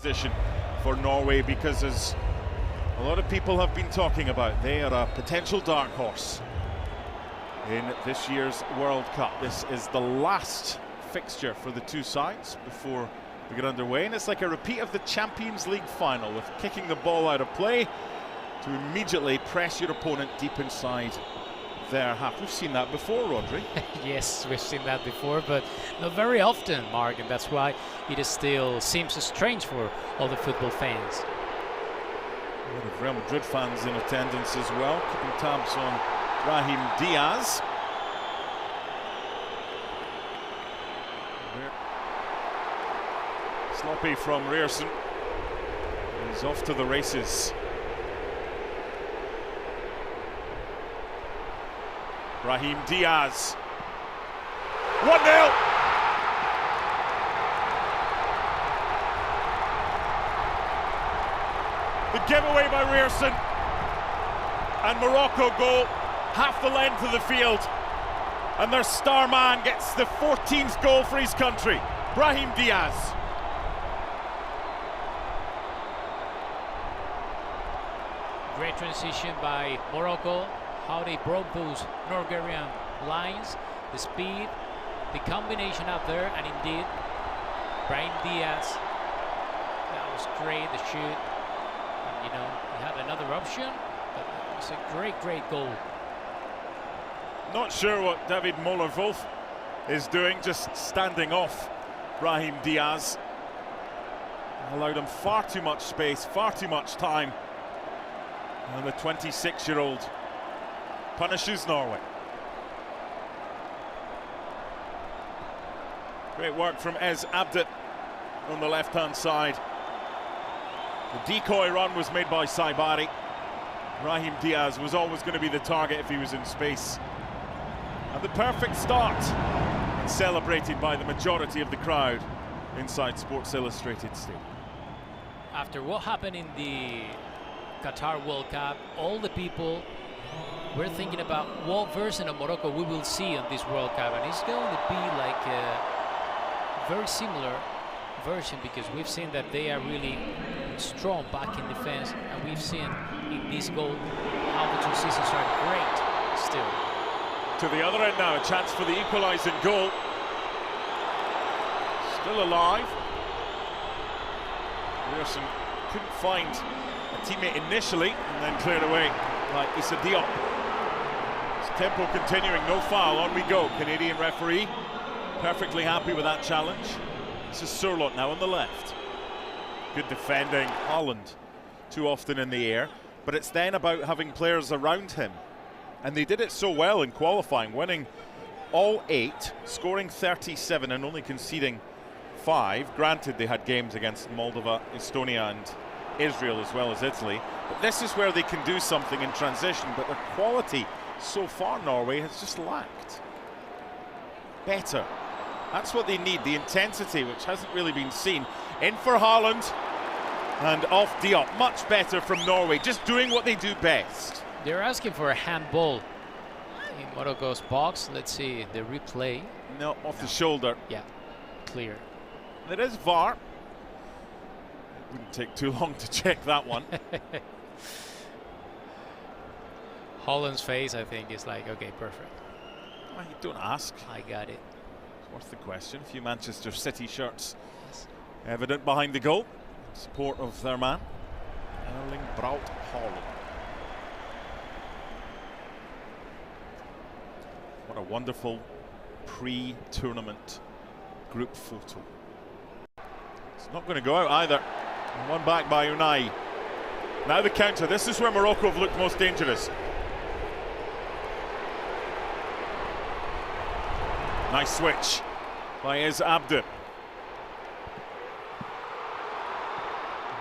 position for Norway, because as a lot of people have been talking about, they are a potential dark horse in this year's World Cup. This is the last fixture for the two sides before we get underway, and it's like a repeat of the Champions League final, with kicking the ball out of play to immediately press your opponent deep inside their half. We've seen that before, Rodri. Yes, we've seen that before, but not very often, Mark, and that's why it is still seems strange for all the football fans. A lot of Real Madrid fans in attendance as well, keeping tabs on Brahim Diaz. Sloppy from Ryerson. He's off to the races. Brahim Diaz. 1-0. The giveaway by Ryerson. And Maroco go half the length of the field. And their star man gets the 14th goal for his country. Brahim Diaz. Great transition by Maroco. How they broke those Norwegian lines, the speed, the combination up there, and indeed, Brahim Diaz, that was great, the shoot. And, you know, he had another option, but it was a great goal. Not sure what David Moller-Wolf is doing, just standing off Brahim Diaz. Allowed him far too much space, far too much time. And the 26-year-old punishes Norway. Great work from Ez Abdet on the left-hand side. The decoy run was made by Saibari. Brahim Diaz was always going to be the target if he was in space. And the perfect start, and celebrated by the majority of the crowd inside Sports Illustrated Stadium. After what happened in the Qatar World Cup, all the people we're thinking about what version of Morocco we will see on this World Cup, and it's going to be like a very similar version, because we've seen that they are really strong back in defense, and we've seen in this goal how the two seasons are great still. To the other end now, a chance for the equalising goal. Still alive. Ryerson couldn't find a teammate initially, and then cleared away by Issa Diop. Tempo continuing, no foul, on we go. Canadian referee perfectly happy with that challenge. This is Surlot now on the left. Good defending, Holland too often in the air, but it's then about having players around him, and they did it so well in qualifying, winning all 8, scoring 37 and only conceding 5. Granted, they had games against Moldova, Estonia and Israel as well as Italy, but this is where they can do something in transition, but their quality so far, Norway, has just lacked. Better. That's what they need, the intensity, which hasn't really been seen. In for Haaland, and off Diop. Much better from Norway, just doing what they do best. They're asking for a handball in Morocco's box. Let's see the replay. No, off the shoulder. Yeah, clear. There is VAR. It wouldn't take too long to check that one. Holland's face, I think, is like, okay, perfect. Well, you don't ask. I got it. It's worth the question. A few Manchester City shirts evident behind the goal. Support of their man, Erling Braut Haaland. What a wonderful pre-tournament group photo. It's not going to go out either. And one back by Unai. Now the counter. This is where Morocco have looked most dangerous. Nice switch by Ez Abdet.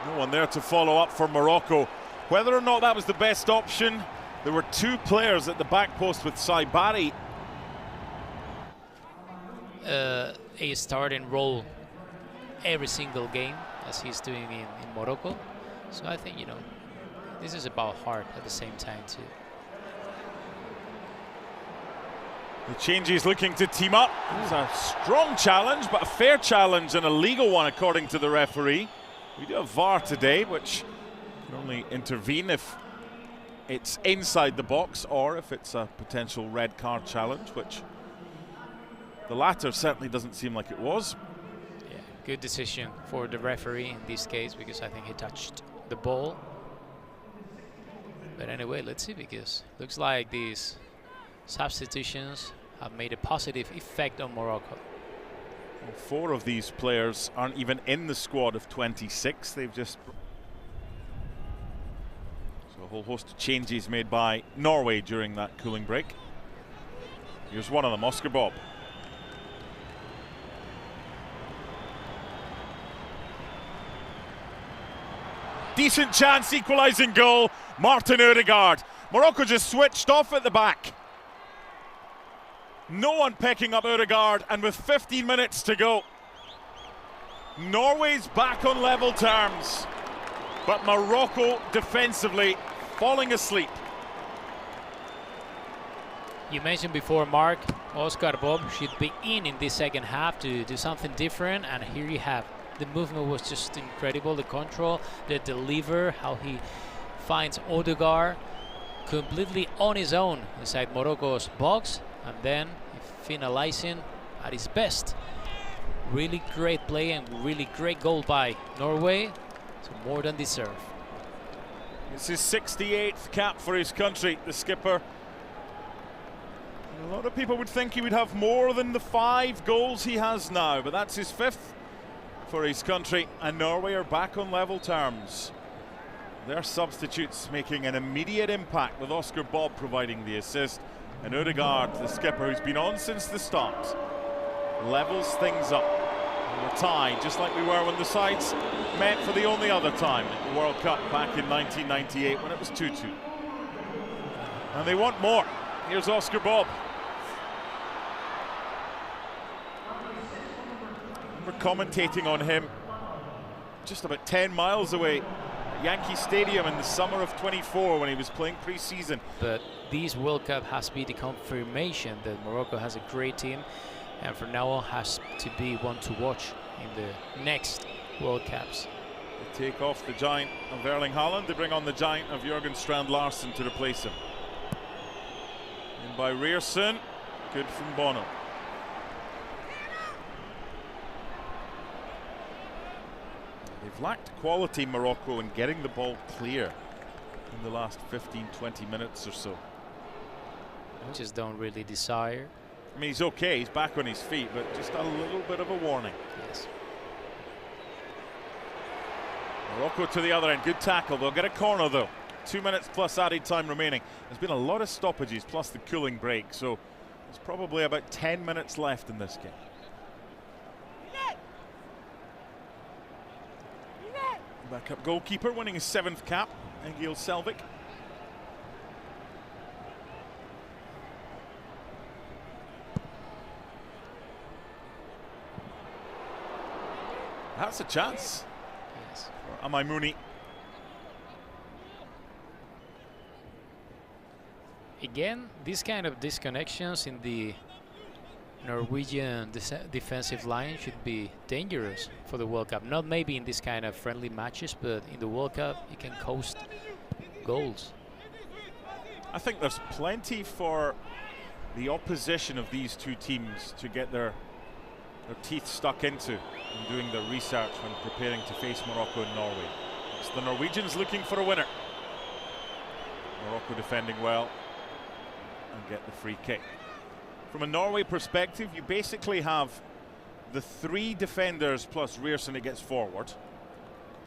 No one there to follow up for Morocco. Whether or not that was the best option, there were 2 players at the back post with Saibari. A starting role every single game, as he's doing in Morocco. So I think, you know, this is about heart at the same time too. The changes looking to team up. It's a strong challenge, but a fair challenge and a legal one according to the referee. We do have VAR today, which can only intervene if it's inside the box or if it's a potential red card challenge, which the latter certainly doesn't seem like it was. Yeah, good decision for the referee in this case, because I think he touched the ball. But anyway, let's see, because looks like these substitutions have made a positive effect on Morocco. Well, 4 of these players aren't even in the squad of 26. They've just... So a whole host of changes made by Norway during that cooling break. Here's one of them, Oscar Bob. Decent chance, equalising goal, Martin Ødegaard. Morocco just switched off at the back. No one picking up Ødegaard, and with 15 minutes to go, Norway's back on level terms, but Morocco defensively falling asleep. You mentioned before, Mark, Oscar Bob should be in this second half to do something different, and here you have. The movement was just incredible, the control, the deliver, how he finds Ødegaard completely on his own inside Morocco's box, and then finalizing at his best. Really great play and really great goal by Norway, so more than deserved. It's his 68th cap for his country, the skipper. A lot of people would think he would have more than the 5 goals he has now, but that's his 5th for his country, and Norway are back on level terms. Their substitutes making an immediate impact, with Oscar Bob providing the assist, and Ødegaard, the skipper who's been on since the start, levels things up. And we're tied, just like we were when the sides met for the only other time at the World Cup back in 1998 when it was 2-2. And they want more. Here's Oscar Bob. We're commentating on him just about 10 miles away at Yankee Stadium in the summer of 24 when he was playing pre-season. But this World Cup has been the confirmation that Morocco has a great team, and from now on has to be one to watch in the next World Cups. They take off the giant of Erling Haaland, they bring on the giant of Jürgen Strand Larsen to replace him. In by Rierson, good from Bono. They've lacked quality, Morocco, in getting the ball clear in the last 15-20 minutes or so. Just don't really desire. I mean, he's okay, he's back on his feet, but just a little bit of a warning. Yes. Morocco to the other end, good tackle. They'll get a corner though. 2 minutes plus added time remaining. There's been a lot of stoppages plus the cooling break, so there's probably about 10 minutes left in this game. Backup goalkeeper winning his 7th cap, Egil Selvik. That's a chance. Yes. For Amai Mooney. Again, these kind of disconnections in the Norwegian defensive line should be dangerous for the World Cup. Not maybe in this kind of friendly matches, but in the World Cup it can cost goals. I think there's plenty for the opposition of these two teams to get their teeth stuck into in doing their research when preparing to face Morocco and Norway. It's the Norwegians looking for a winner. Morocco defending well and get the free kick. From a Norway perspective, you basically have the 3 defenders plus Rierson that gets forward,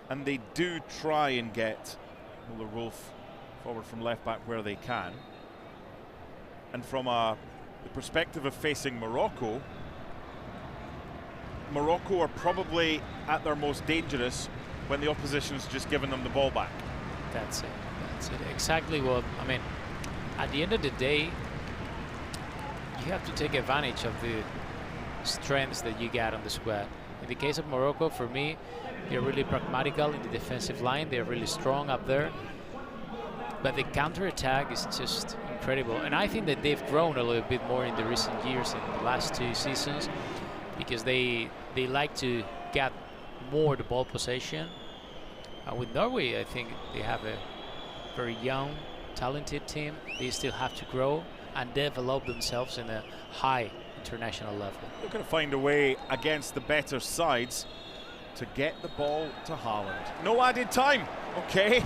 and they do try and get Muller Wolf forward from left back where they can. And from the perspective of facing Morocco, Morocco are probably at their most dangerous when the opposition's just given them the ball back. That's it. That's it. Exactly what I mean. At the end of the day, you have to take advantage of the strengths that you got on the squad. In the case of Morocco, for me, they're really pragmatical in the defensive line. They're really strong up there. But the counter-attack is just incredible. And I think that they've grown a little bit more in the recent years, in the last 2 seasons, because they like to get more the ball possession With Norway, I think they have a very young, talented team. They still have to grow and develop themselves in a high international level. They're going to find a way against the better sides to get the ball to Haaland. No added time. Okay.